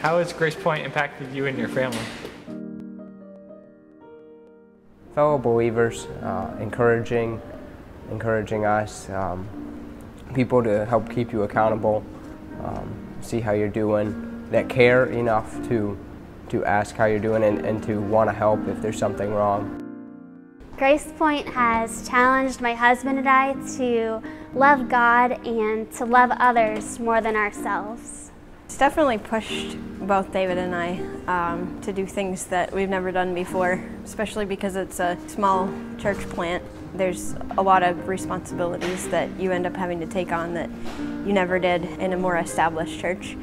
How has GracePoint impacted you and your family? Fellow believers, encouraging us, people to help keep you accountable, see how you're doing, that care enough to ask how you're doing and to want to help if there's something wrong. GracePoint has challenged my husband and I to love God and to love others more than ourselves. It's definitely pushed both David and I to do things that we've never done before, especially because it's a small church plant. There's a lot of responsibilities that you end up having to take on that you never did in a more established church.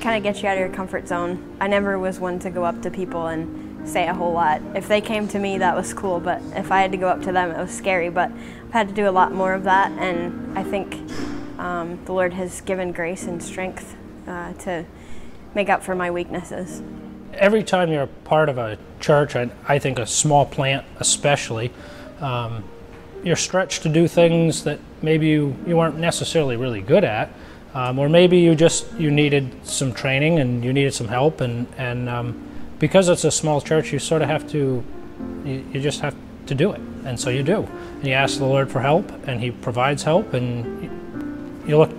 Kind of gets you out of your comfort zone. I never was one to go up to people and say a whole lot. If they came to me, that was cool, but if I had to go up to them, it was scary. But I've had to do a lot more of that, and I think the Lord has given grace and strength to make up for my weaknesses. Every time you're a part of a church, I think a small plant especially, you're stretched to do things that maybe you weren't necessarily really good at, or maybe you needed some training and you needed some help, and because it's a small church, you sort of have to, you just have to do it, and so you do. And you ask the Lord for help, and He provides help, and you look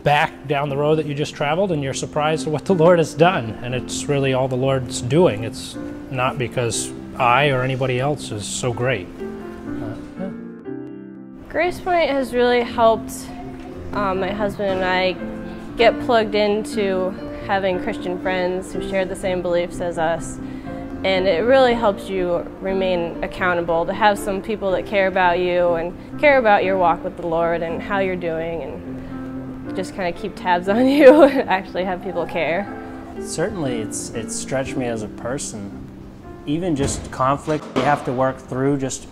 back down the road that you just traveled, and you're surprised at what the Lord has done, and it's really all the Lord's doing. It's not because I or anybody else is so great. GracePoint has really helped my husband and I get plugged into having Christian friends who share the same beliefs as us, and it really helps you remain accountable to have some people that care about you and care about your walk with the Lord and how you're doing, and just kind of keep tabs on you and actually have people care. Certainly it's stretched me as a person. Even just conflict you have to work through, just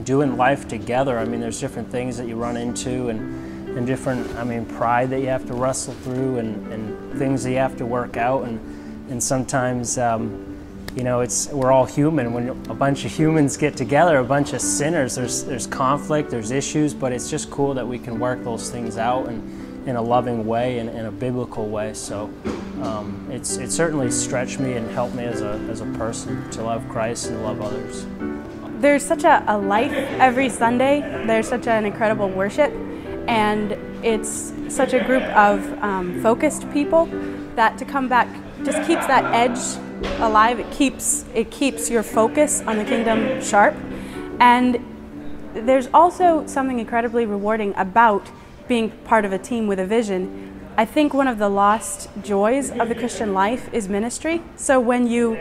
doing life together. I mean, there's different things that you run into and different, pride that you have to wrestle through and things that you have to work out. And sometimes, we're all human. When a bunch of humans get together, a bunch of sinners, there's conflict, there's issues, but it's just cool that we can work those things out in a loving way and in a biblical way. So it certainly stretched me and helped me as a person to love Christ and to love others. There's such a life every Sunday. There's such an incredible worship, and it's such a group of focused people that to come back just keeps that edge alive. It keeps your focus on the kingdom sharp. And there's also something incredibly rewarding about being part of a team with a vision. I think one of the lost joys of the Christian life is ministry. So when you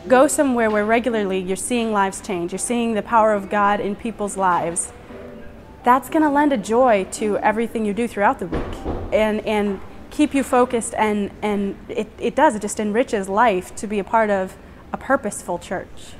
go somewhere where regularly you're seeing lives change, you're seeing the power of God in people's lives, that's going to lend a joy to everything you do throughout the week and keep you focused, and it just enriches life to be a part of a purposeful church.